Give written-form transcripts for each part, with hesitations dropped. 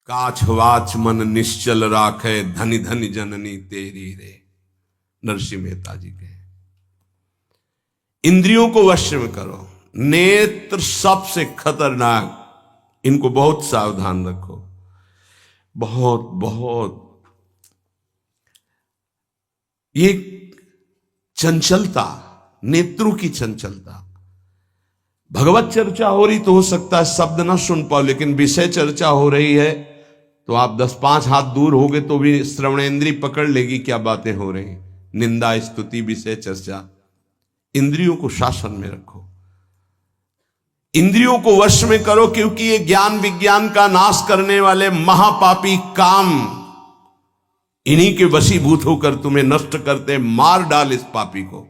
काछवाच मन निश्चल राखे, धनि धनि जननी तेरी रे। नरसिंह मेहता जी के। इंद्रियों को वश में करो। नेत्र सबसे खतरनाक, इनको बहुत सावधान रखो। बहुत बहुत ये चंचलता, नेत्रों की चंचलता। भगवत चर्चा हो रही तो हो सकता है शब्द ना सुन पाओ, लेकिन विषय चर्चा हो रही है तो आप 10-5 हाथ दूर होगे तो भी श्रवणेंद्री पकड़ लेगी क्या बातें हो रही। निंदा, स्तुति, विषय चर्चा। इंद्रियों को शासन में रखो, इंद्रियों को वश में करो, क्योंकि ये ज्ञान विज्ञान का नाश करने वाले महापापी काम इन्हीं के वशीभूत होकर तुम्हें नष्ट करते। मार डाल इस पापी को।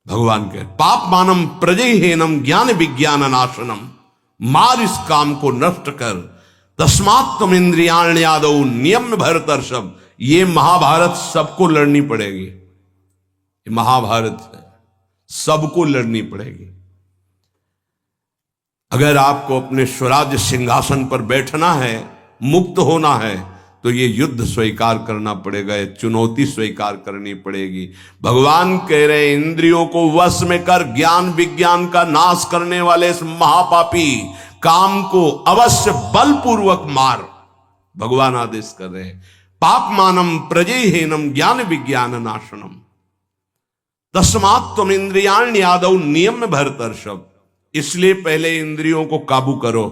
भगवान के पाप मानम प्रजहेनम ज्ञान विज्ञान नाशनम। मार इस काम को नष्ट कर। तस्मात् तुम इंद्रियाण्यादौ नियम भरतर्षभ। ये महाभारत सबको लड़नी पड़ेगी। ये महाभारत है, सबको लड़नी पड़ेगी। अगर आपको अपने स्वराज्य सिंहासन पर बैठना है, मुक्त होना है, तो ये युद्ध स्वीकार करना पड़ेगा, ये चुनौती स्वीकार करनी पड़ेगी। भगवान कह रहे इंद्रियों को वश में कर, ज्ञान विज्ञान का नाश करने वाले इस महापापी काम को अवश्य बलपूर्वक मार। भगवान आदेश कर रहे हैं। पाप मानम प्रजहेनम ज्ञान विज्ञान नाशनम। तस्मात् तुम इंद्रियाण्यादौ नियम भरतर्षभ। इसलिए पहले इंद्रियों को काबू करो।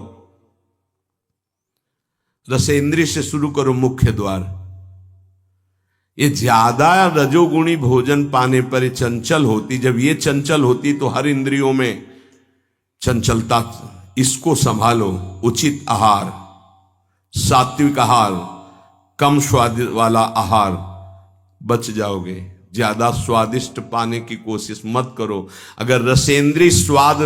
रसेंद्रिय से शुरू करो, मुख्य द्वार। ये ज्यादा रजोगुणी भोजन पाने पर चंचल होती। जब ये चंचल होती तो हर इंद्रियों में चंचलता। इसको संभालो। उचित आहार, सात्विक आहार, कम स्वाद वाला आहार, बच जाओगे। ज्यादा स्वादिष्ट पाने की कोशिश मत करो। अगर रसेंद्रिय स्वाद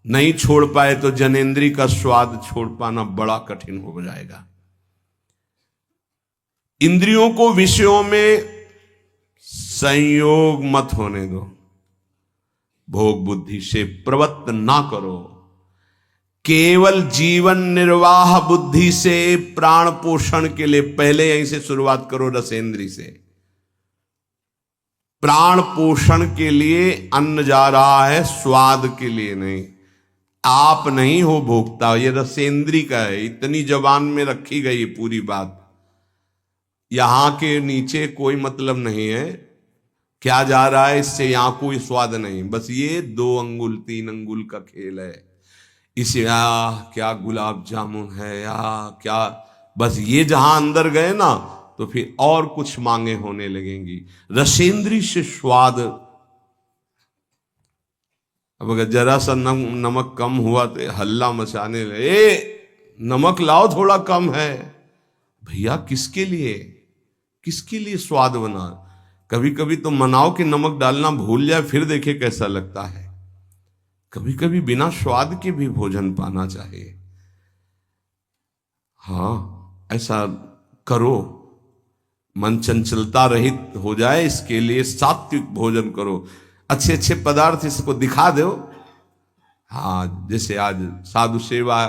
नहीं छोड़ पाए तो जनेंद्री का स्वाद छोड़ पाना बड़ा कठिन हो जाएगा। इंद्रियों को विषयों में संयोग मत होने दो। भोग बुद्धि से प्रवृत्त ना करो। केवल जीवन निर्वाह बुद्धि से प्राण पोषण के लिए पहले यहीं से शुरुआत करो। रसेंद्री से प्राण पोषण के लिए अन्न जा रहा है, स्वाद के लिए नहीं। आप नहीं हो भोक्ता, ये रसेंद्री का है। इतनी जबान में रखी गई पूरी बात। यहां के नीचे कोई मतलब नहीं है क्या जा रहा है, इससे यहां कोई स्वाद नहीं। बस ये 2 अंगुल 3 अंगुल का खेल है। इसे क्या गुलाब जामुन है या क्या, बस ये जहां अंदर गए ना तो फिर और कुछ मांगे होने लगेंगी। रसेंद्री से स्वाद। अब अगर जरा सा नमक कम हुआ तो हल्ला मचाने लगे, नमक लाओ थोड़ा कम है। भैया किसके लिए, किसके लिए स्वाद बना। कभी कभी तो मनाओ कि नमक डालना भूल जाए, फिर देखे कैसा लगता है। कभी कभी बिना स्वाद के भी भोजन पाना चाहिए। हाँ, ऐसा करो। मन चंचलता रहित हो जाए, इसके लिए सात्विक भोजन करो। अच्छे अच्छे पदार्थ इसको दिखा दो। हाँ, जैसे आज साधु सेवा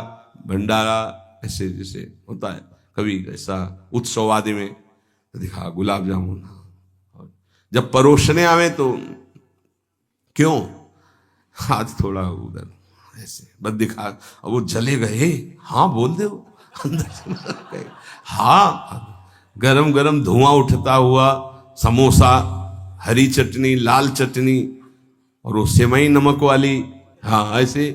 भंडारा ऐसे जैसे होता है, कभी ऐसा उत्सव आदि में दिखा गुलाब जामुन। जब परोसने आवे तो क्यों आज थोड़ा उधर ऐसे बस दिखा, और वो जले गए। हाँ बोल दो अंदर। हाँ, गरम गरम धुआं उठता हुआ समोसा, हरी चटनी, लाल चटनी और वो सेवई नमक वाली। हाँ ऐसे।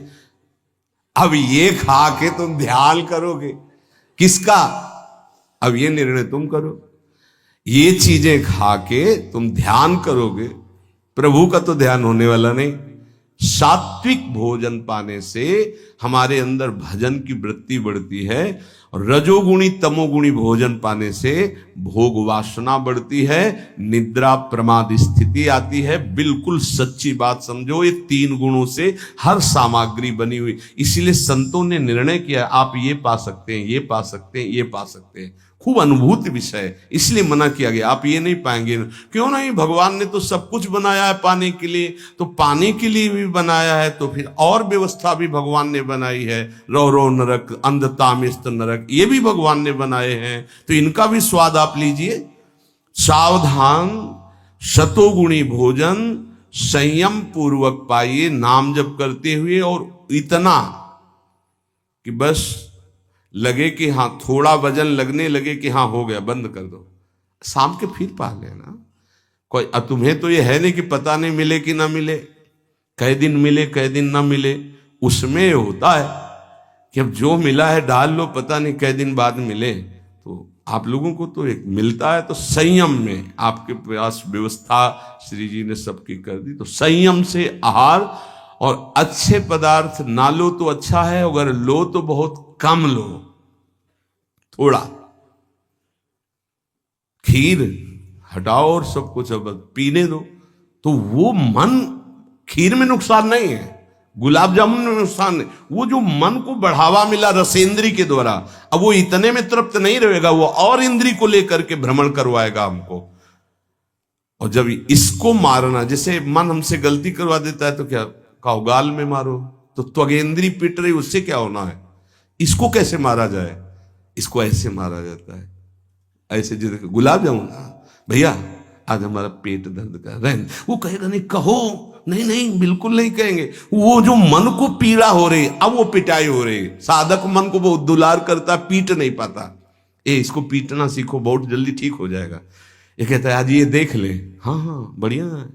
अब ये खा के तुम ध्यान करोगे किसका, अब ये निर्णय तुम करो। ये चीजें खा के तुम ध्यान करोगे, प्रभु का तो ध्यान होने वाला नहीं। सात्विक भोजन पाने से हमारे अंदर भजन की वृत्ति बढ़ती है, और रजोगुणी तमोगुणी भोजन पाने से भोग वासना बढ़ती है, निद्रा प्रमाद स्थिति आती है। बिल्कुल सच्ची बात समझो, ये 3 गुणों से हर सामग्री बनी हुई। इसीलिए संतों ने निर्णय किया आप ये पा सकते हैं, ये पा सकते हैं, ये पा सकते हैं। खूब अनुभूति विषय है, इसलिए मना किया गया। आप ये नहीं पाएंगे। क्यों नहीं, भगवान ने तो सब कुछ बनाया है पाने के लिए, तो पाने के लिए भी बनाया है, तो फिर और व्यवस्था भी भगवान ने बनाई है। रो रो नरक, अंधतामिस्त नरक, ये भी भगवान ने बनाए हैं, तो इनका भी स्वाद आप लीजिए। सावधान, शतोगुणी भोजन संयम पूर्वक पाइए, नाम जप करते हुए, और इतना कि बस लगे कि हाँ, थोड़ा वजन लगने लगे कि हाँ हो गया, बंद कर दो, शाम के फिर पा लेना। कोई तुम्हें तो ये है नहीं कि पता नहीं मिले कि ना मिले, कई दिन मिले कई दिन ना मिले। उसमें होता है कि अब जो मिला है डाल लो, पता नहीं कई दिन बाद मिले। तो आप लोगों को तो एक मिलता है, तो संयम में आपके पास व्यवस्था श्री जी ने सबकी कर दी। तो संयम से आहार, और अच्छे पदार्थ ना लो तो अच्छा है, अगर लो तो बहुत कम लो, थोड़ा। खीर हटाओ और सब कुछ अब पीने दो, तो वो मन, खीर में नुकसान नहीं है, गुलाब जामुन में नुकसान नहीं, वो जो मन को बढ़ावा मिला रसेंद्री के द्वारा, अब वो इतने में तृप्त नहीं रहेगा, वो और इंद्री को लेकर के भ्रमण करवाएगा हमको। और जब इसको मारना, जैसे मन हमसे गलती करवा देता है तो क्या कहो, गाल में मारो, तो त्वगेंद्री पिट रही, उससे क्या होना है। इसको कैसे मारा जाए, इसको ऐसे मारा जाता है, ऐसे। जैसे गुलाब जामुन, भैया आज हमारा पेट दर्द कर रहा है, वो कहेगा नहीं, कहो, नहीं नहीं बिल्कुल नहीं कहेंगे। वो जो मन को पीड़ा हो रही, अब वो पिटाई हो रही। साधक मन को बहुत दुलार करता, पीट नहीं पाता। इसको पीटना सीखो, बहुत जल्दी ठीक हो जाएगा। ये कहता है आज ये देख ले, हाँ हाँ बढ़िया है,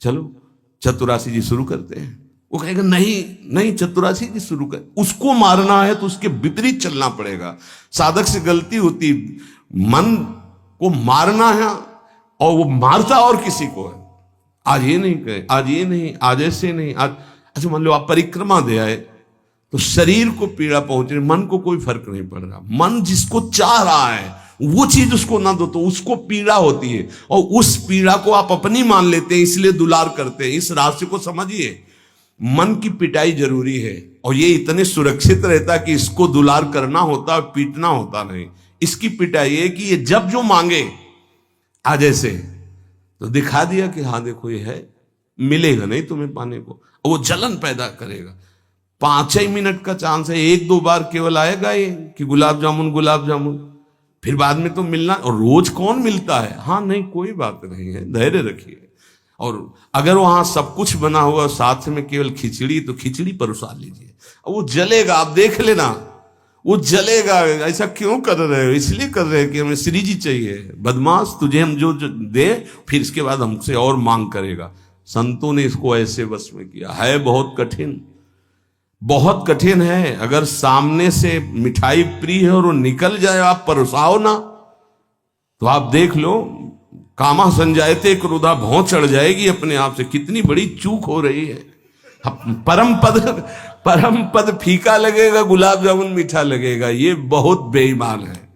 चलो चतुरासी जी शुरू करते हैं। वो कहेगा नहीं नहीं चतुरासी जी शुरू कर। उसको मारना है तो उसके विपरीत चलना पड़ेगा। साधक से गलती होती, मन को मारना है और वो मारता और किसी को है। आज ये नहीं कहे, आज ये नहीं, आज ऐसे नहीं, आज अच्छा मान लो आप परिक्रमा दे आए तो शरीर को पीड़ा पहुंच रही, मन को कोई फर्क नहीं पड़ रहा। मन जिसको चाह रहा है वो चीज उसको ना दो तो उसको पीड़ा होती है, और उस पीड़ा को आप अपनी मान लेते हैं, इसलिए दुलार करते हैं। इस रहस्य को समझिए, मन की पिटाई जरूरी है, और ये इतने सुरक्षित रहता है कि इसको दुलार करना होता है, पीटना होता नहीं। इसकी पिटाई है कि ये जब जो मांगे आज ऐसे, तो दिखा दिया कि हाँ देखो ये है, मिलेगा नहीं तुम्हें पाने को, और वो जलन पैदा करेगा। 5 ही मिनट का चांस है, 1-2 बार केवल आएगा ये कि गुलाब जामुन गुलाब जामुन, फिर बाद में तो मिलना। और रोज कौन मिलता है, हाँ नहीं कोई बात नहीं है, धैर्य रखिए। और अगर वहां सब कुछ बना हुआ साथ में केवल खिचड़ी, तो खिचड़ी परोसा लीजिए, और वो जलेगा, आप देख लेना वो जलेगा। ऐसा क्यों कर रहे हो, इसलिए कर रहे हैं कि हमें श्री जी चाहिए। बदमाश, तुझे हम जो दे, फिर इसके बाद हमसे और मांग करेगा। संतों ने इसको ऐसे बस में किया है। बहुत कठिन, बहुत कठिन है। अगर सामने से मिठाई प्रिय है और वो निकल जाए, आप परोसाओ ना, तो आप देख लो, कामा संजायते क्रोधा, भौं चढ़ जाएगी अपने आप से। कितनी बड़ी चूक हो रही है। परम पद फीका लगेगा, गुलाब जामुन मीठा लगेगा, ये बहुत बेईमान है।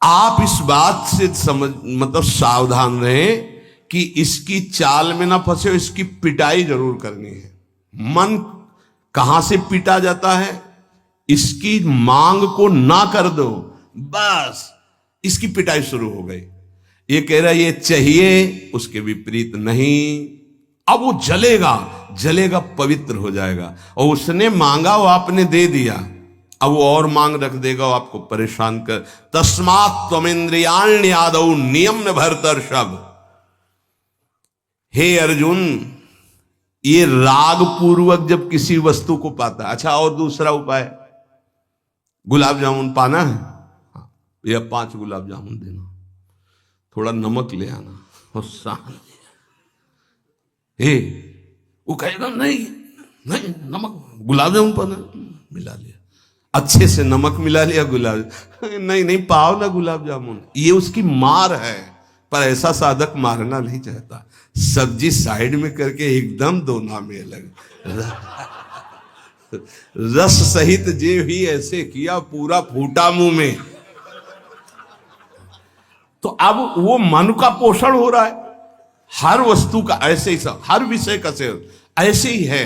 आप इस बात से समझ, मतलब सावधान रहें कि इसकी चाल में ना फंसे, इसकी पिटाई जरूर करनी है। मन कहां से पीटा जाता है, इसकी मांग को ना कर दो, बस इसकी पिटाई शुरू हो गई। ये कह रहा है ये चाहिए, उसके विपरीत नहीं। अब वो जलेगा, जलेगा, पवित्र हो जाएगा। और उसने मांगा, वो आपने दे दिया, अब वो और मांग रख देगा, वो आपको परेशान कर। तस्मात् त्वमिन्द्रियाण्यादौ नियम्य भरतर्षभ। हे अर्जुन, ये राग पूर्वक जब किसी वस्तु को पाता है। अच्छा, और दूसरा उपाय, गुलाब जामुन पाना है, या 5 गुलाब जामुन देना, थोड़ा नमक ले आना, और शांति। वो कहेगा नहीं नहीं नमक, गुलाब जामुन पाना, मिला लिया, अच्छे से नमक मिला लिया, गुलाब नहीं नहीं पाओ ना गुलाब जामुन। ये उसकी मार है, पर ऐसा साधक मारना नहीं चाहता। सब्जी साइड में करके एकदम दोना में अलग, रस सहित जे भी ऐसे किया, पूरा फूटा मुंह में। तो अब वो मन का पोषण हो रहा है। हर वस्तु का ऐसे ही, सब हर विषय का सेवन ऐसे ही है।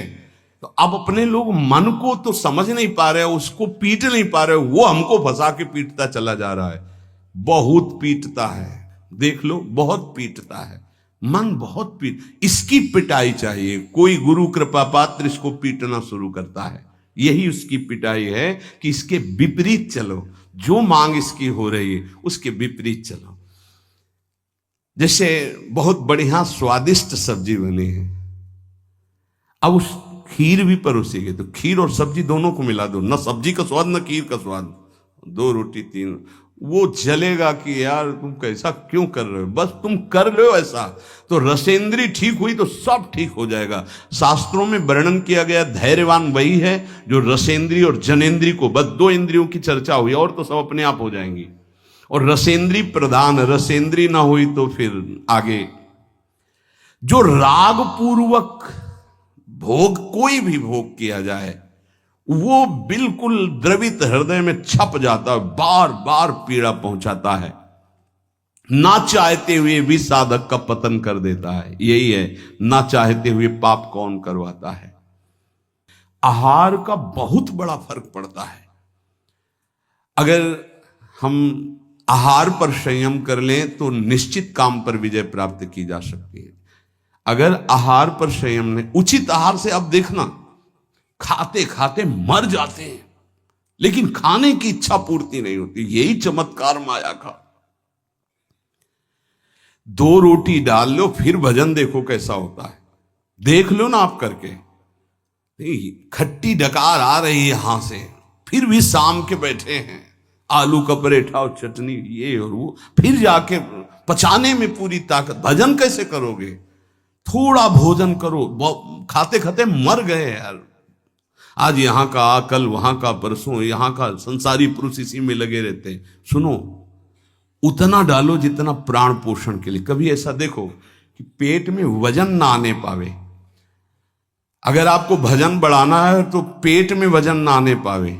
तो अब अपने लोग मन को तो समझ नहीं पा रहे, उसको पीट नहीं पा रहे, वो हमको फंसा के पीटता चला जा रहा है। बहुत पीटता है, देख लो, बहुत पीटता है मन, बहुत इसकी पिटाई चाहिए। कोई गुरु कृपा पात्र इसको पीटना शुरू करता है, यही उसकी पिटाई है कि इसके विपरीत चलो, जो मांग इसकी हो रही है उसके विपरीत चलो। जैसे बहुत बढ़िया स्वादिष्ट सब्जी बनी है, अब उस खीर भी परोसेगी तो खीर और सब्जी दोनों को मिला दो, न सब्जी का स्वाद न खीर का स्वाद, 2 रोटी 3, वो जलेगा कि यार तुम कैसा क्यों कर रहे हो, बस तुम कर लो ऐसा तो रसेंद्री ठीक हुई तो सब ठीक हो जाएगा। शास्त्रों में वर्णन किया गया धैर्यवान वही है जो रसेंद्री और जनेंद्री को, बस 2 इंद्रियों की चर्चा हुई और तो सब अपने आप हो जाएंगी। और रसेंद्री प्रधान, रसेंद्री ना हुई तो फिर आगे जो राग पूर्वक भोग, कोई भी भोग किया जाए वो बिल्कुल द्रवित हृदय में छप जाता है, बार बार पीड़ा पहुंचाता है, ना चाहते हुए भी साधक का पतन कर देता है। यही है, ना चाहते हुए पाप कौन करवाता है। आहार का बहुत बड़ा फर्क पड़ता है। अगर हम आहार पर संयम कर लें तो निश्चित काम पर विजय प्राप्त की जा सकती है। अगर आहार पर संयम नहीं, उचित आहार से अब देखना खाते खाते मर जाते हैं, लेकिन खाने की इच्छा पूर्ति नहीं होती। यही चमत्कार माया का। 2 रोटी डाल लो फिर भजन देखो कैसा होता है, देख लो ना आप करके। खट्टी डकार आ रही है यहां से, फिर भी शाम के बैठे हैं, आलू का पराठा और चटनी ये और वो, फिर जाके पचाने में पूरी ताकत। भजन कैसे करोगे? थोड़ा भोजन करो, खाते खाते मर गए यार। आज यहां का, कल वहां का, परसों यहां का, संसारी पुरुष इसी में लगे रहते हैं। सुनो, उतना डालो जितना प्राण पोषण के लिए। कभी ऐसा देखो कि पेट में वजन ना आने पावे। अगर आपको भजन बढ़ाना है तो पेट में वजन ना आने पावे।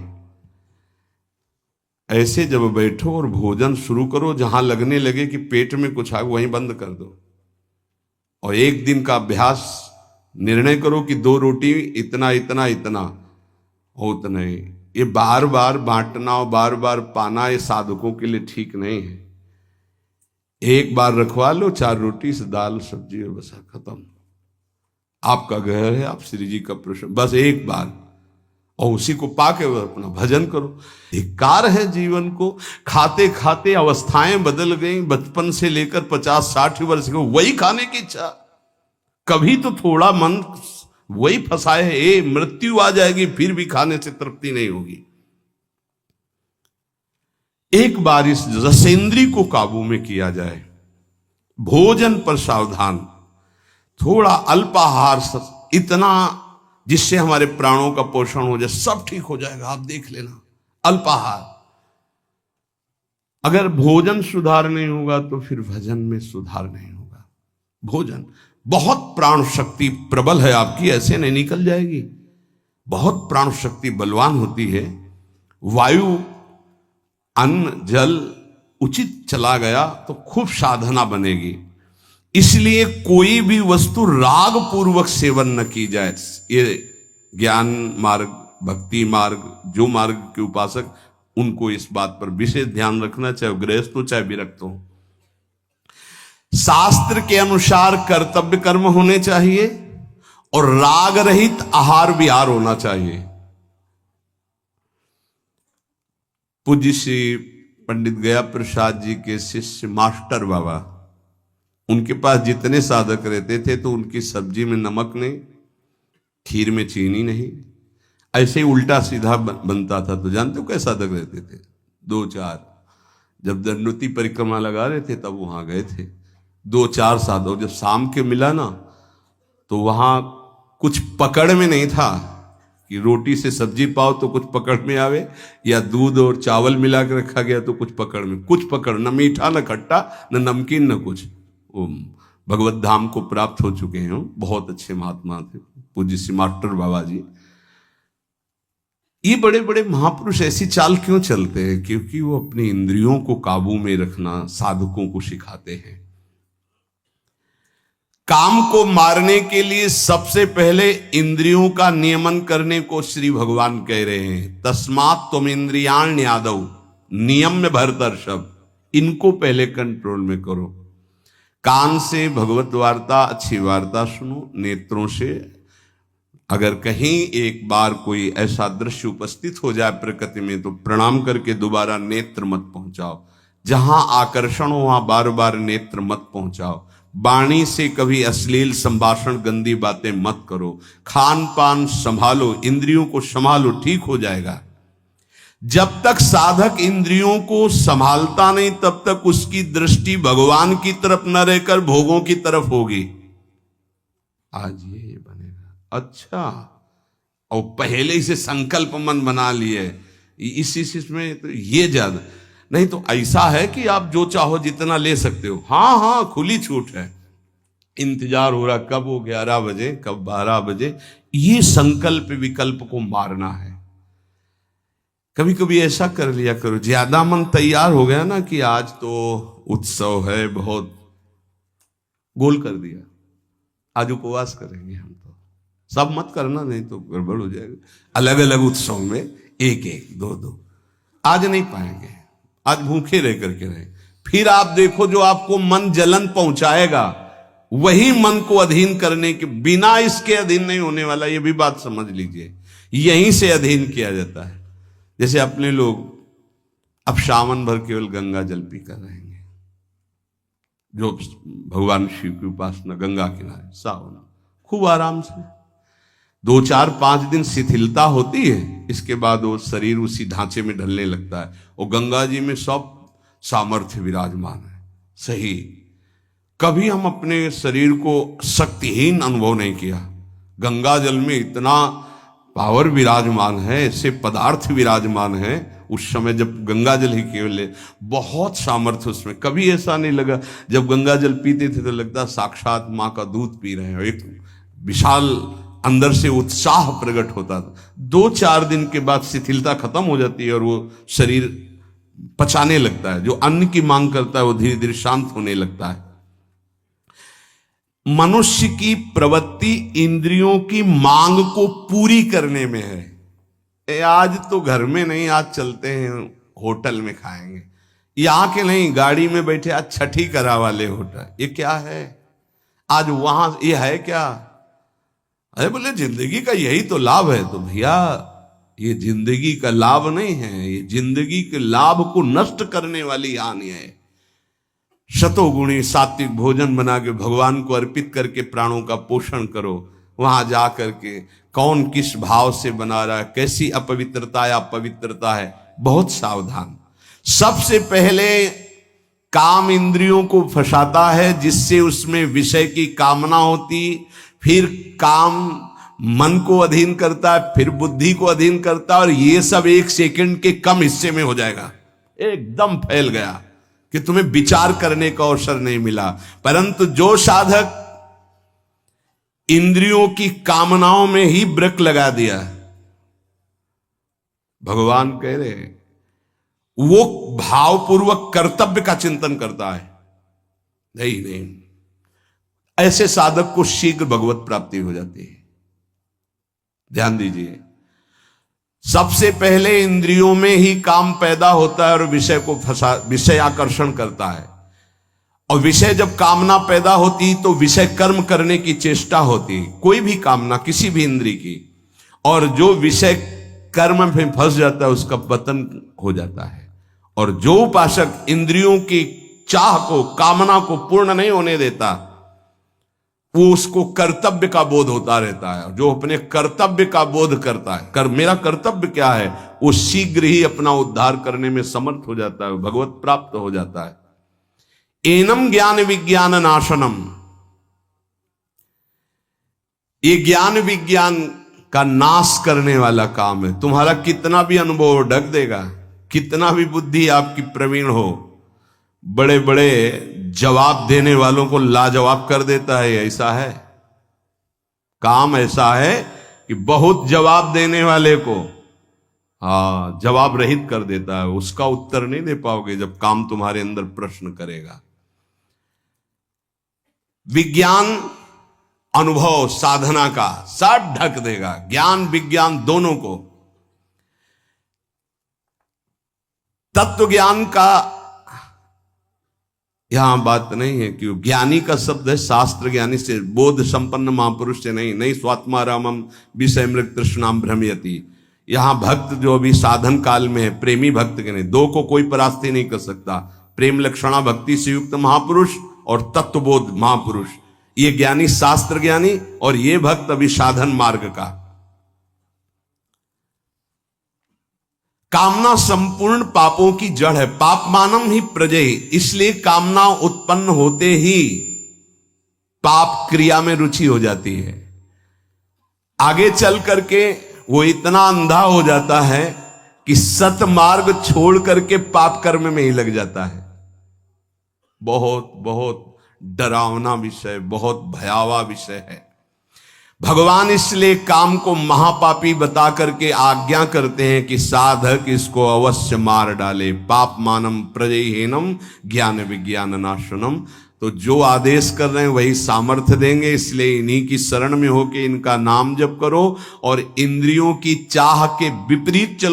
ऐसे जब बैठो और भोजन शुरू करो, जहां लगने लगे कि पेट में कुछ आ, वहीं बंद कर दो और 1 दिन का अभ्यास निर्णय करो कि 2 रोटी इतना इतना इतना हो, उतना ही। ये बार बार बांटना और बार बार पाना ये साधकों के लिए ठीक नहीं है। एक बार रखवा लो 4 रोटी से दाल सब्जी और बस खत्म। आपका घर है, आप श्री जी का प्रश्न, बस एक बार, और उसी को पाके अपना भजन करो। धिक्कार है जीवन को, खाते खाते अवस्थाएं बदल गई। बचपन से लेकर 50-60 वर्ष को वही खाने की इच्छा। कभी तो थोड़ा मन वही फंसाए है, मृत्यु आ जाएगी फिर भी खाने से तृप्ति नहीं होगी। एक बार इस रसेंद्री को काबू में किया जाए, भोजन पर सावधान, थोड़ा अल्पाहार, इतना जिससे हमारे प्राणों का पोषण हो जाए, सब ठीक हो जाएगा। आप देख लेना, अल्पाहार। अगर भोजन सुधार नहीं होगा तो फिर भजन में सुधार नहीं होगा। भोजन बहुत प्राण शक्ति प्रबल है आपकी, ऐसे नहीं निकल जाएगी। बहुत प्राण शक्ति बलवान होती है। वायु, अन्न, जल उचित चला गया तो खूब साधना बनेगी। इसलिए कोई भी वस्तु राग पूर्वक सेवन न की जाए। ये ज्ञान मार्ग, भक्ति मार्ग, जो मार्ग के उपासक, उनको इस बात पर विशेष ध्यान रखना, चाहे गृहस्थ हो चाहे विरक्त हो। शास्त्र के अनुसार कर्तव्य कर्म होने चाहिए और राग रहित आहार विहार होना चाहिए। पूज्य श्री पंडित गया प्रसाद जी के शिष्य मास्टर बाबा, उनके पास जितने साधक रहते थे तो उनकी सब्जी में नमक नहीं, खीर में चीनी नहीं, ऐसे ही उल्टा सीधा बनता था। तो जानते हो कैसे साधक रहते थे? 2-4, जब दंडोती परिक्रमा लगा रहे थे तब वहां गए थे 2-4 साधक। जब शाम के मिला ना तो वहां कुछ पकड़ में नहीं था कि रोटी से सब्जी पाओ तो कुछ पकड़ में आवे, या दूध और चावल मिला के रखा गया तो कुछ पकड़ में, कुछ पकड़, न मीठा न खट्टा न नमकीन न कुछ। भगवत धाम को प्राप्त हो चुके हैं, बहुत अच्छे महात्मा थे पूज्य श्री मास्टर बाबा जी। ये बड़े बड़े महापुरुष ऐसी चाल क्यों चलते हैं? क्योंकि वो अपनी इंद्रियों को काबू में रखना साधकों को सिखाते हैं। काम को मारने के लिए सबसे पहले इंद्रियों का नियमन करने को श्री भगवान कह रहे हैं। तस्मात् तुम इंद्रियाण यादव, नियम में भरतर्षभ, इनको पहले कंट्रोल में करो। कान से भगवत वार्ता, अच्छी वार्ता सुनो। नेत्रों से अगर कहीं एक बार कोई ऐसा दृश्य उपस्थित हो जाए प्रकृति में तो प्रणाम करके दोबारा नेत्र मत पहुंचाओ। जहां आकर्षण हो वहां बार बार नेत्र मत पहुंचाओ। वाणी से कभी अश्लील संभाषण, गंदी बातें मत करो। खान पान संभालो, इंद्रियों को संभालो, ठीक हो जाएगा। जब तक साधक इंद्रियों को संभालता नहीं तब तक उसकी दृष्टि भगवान की तरफ न रहकर भोगों की तरफ होगी। आज ये बनेगा, अच्छा, और पहले से संकल्प मन बना लिए इस में तो ये ज्यादा नहीं। तो ऐसा है कि आप जो चाहो जितना ले सकते हो। हाँ हाँ, खुली छूट है। इंतजार हो रहा कब हो 11 बजे, कब 12 बजे, ये संकल्प विकल्प को मारना है। कभी कभी ऐसा कर लिया करो, ज्यादा मन तैयार हो गया ना कि आज तो उत्सव है, बहुत गोल कर दिया, आज उपवास करेंगे हम, तो सब मत करना, नहीं तो गड़बड़ हो जाएगा। अलग अलग उत्सव में एक एक दो दो आज नहीं पाएंगे, आज भूखे रह करके रहे। फिर आप देखो जो आपको मन जलन पहुंचाएगा वही मन को अधीन करने के बिना इसके अधीन नहीं होने वाला। ये भी बात समझ लीजिए, यहीं से अधीन किया जाता है। जैसे अपने लोग अब सावन भर केवल गंगा जल पी कर रहेंगे, जो भगवान शिव की उपासना, गंगा किनारे सावन खूब आराम से 2 4 5 दिन शिथिलता होती है, इसके बाद वो शरीर उसी ढांचे में ढलने लगता है। और गंगा जी में सब सामर्थ्य विराजमान है। सही, कभी हम अपने शरीर को शक्तिहीन अनुभव नहीं किया। गंगा जल में इतना पावर विराजमान है, ऐसे पदार्थ विराजमान है। उस समय जब गंगा जल ही केवल बहुत सामर्थ्य उसमें, कभी ऐसा नहीं लगा। जब गंगा जल पीते थे तो लगता साक्षात माँ का दूध पी रहे हैं। एक विशाल अंदर से उत्साह प्रकट होता था। 2 4 दिन के बाद शिथिलता खत्म हो जाती है और वो शरीर पचाने लगता है। जो अन्न की मांग करता है वो धीरे धीरे शांत होने लगता है। मनुष्य की प्रवृत्ति इंद्रियों की मांग को पूरी करने में है। आज तो घर में नहीं, आज चलते हैं होटल में खाएंगे, यहां के नहीं, गाड़ी में बैठे आज छठी करा वाले होटल, ये क्या है आज वहां, ये है क्या? अरे बोले जिंदगी का यही तो लाभ है। तो भैया ये जिंदगी का लाभ नहीं है, ये जिंदगी के लाभ को नष्ट करने वाली हानि है। शतोगुणी सात्विक भोजन बना के भगवान को अर्पित करके प्राणों का पोषण करो। वहां जा करके कौन किस भाव से बना रहा है, कैसी अपवित्रता या पवित्रता है, बहुत सावधान। सबसे पहले काम इंद्रियों को फंसाता है, जिससे उसमें विषय की कामना होती, फिर काम मन को अधीन करता है, फिर बुद्धि को अधीन करता है, और ये सब 1 सेकंड के कम हिस्से में हो जाएगा। एकदम फैल गया कि तुम्हें विचार करने का अवसर नहीं मिला। परंतु जो साधक इंद्रियों की कामनाओं में ही ब्रेक लगा दिया, भगवान कह रहे हैं वो भावपूर्वक कर्तव्य का चिंतन करता है। नहीं, ऐसे साधक को शीघ्र भगवत प्राप्ति हो जाती है। ध्यान दीजिए, सबसे पहले इंद्रियों में ही काम पैदा होता है और विषय को विषय आकर्षण करता है। और विषय जब कामना पैदा होती तो विषय कर्म करने की चेष्टा होती, कोई भी कामना किसी भी इंद्रिय की, और जो विषय कर्म में फंस जाता है उसका पतन हो जाता है। और जो उपासक इंद्रियों की चाह को, कामना को पूर्ण नहीं होने देता, वो उसको कर्तव्य का बोध होता रहता है। जो अपने कर्तव्य का बोध करता है, मेरा कर्तव्य क्या है, वो शीघ्र ही अपना उद्धार करने में समर्थ हो जाता है, भगवत प्राप्त हो जाता है। एनम ज्ञान विज्ञान नाशनम, ये ज्ञान विज्ञान का नाश करने वाला काम है। तुम्हारा कितना भी अनुभव ढक देगा, कितना भी बुद्धि आपकी प्रवीण हो, बड़े बड़े जवाब देने वालों को लाजवाब कर देता है। ऐसा है, काम ऐसा है कि बहुत जवाब देने वाले को जवाब रहित कर देता है। उसका उत्तर नहीं दे पाओगे जब काम तुम्हारे अंदर प्रश्न करेगा। विज्ञान अनुभव साधना का सब ढक देगा, ज्ञान विज्ञान दोनों को। तत्व ज्ञान का यहां बात नहीं है कि ज्ञानी का शब्द है शास्त्र ज्ञानी से, बोध संपन्न महापुरुष से नहीं स्वात्मारामम विषय मृग तृष्णाम भ्रमयति। यहां भक्त जो अभी साधन काल में है, प्रेमी भक्त के नहीं, दो को कोई परास्ती नहीं कर सकता। प्रेम लक्षणा भक्ति से युक्त महापुरुष और तत्वबोध महापुरुष, ये ज्ञानी शास्त्र ज्ञानी, और ये भक्त अभी साधन मार्ग का। कामना संपूर्ण पापों की जड़ है, पाप मानम ही प्रजय, इसलिए कामना उत्पन्न होते ही पाप क्रिया में रुचि हो जाती है। आगे चल करके वो इतना अंधा हो जाता है कि सतमार्ग छोड़ करके पाप कर्म में ही लग जाता है। बहुत बहुत डरावना विषय, बहुत भयावह विषय है। भगवान इसलिए काम को महापापी बता करके आज्ञा करते हैं कि साधक इसको अवश्य मार डाले। पाप मानम प्रजयहीनम ज्ञान विज्ञान नाशनम। तो जो आदेश कर रहे हैं वही सामर्थ्य देंगे, इसलिए इन्हीं की शरण में होके इनका नाम जप करो और इंद्रियों की चाह के विपरीत चलो।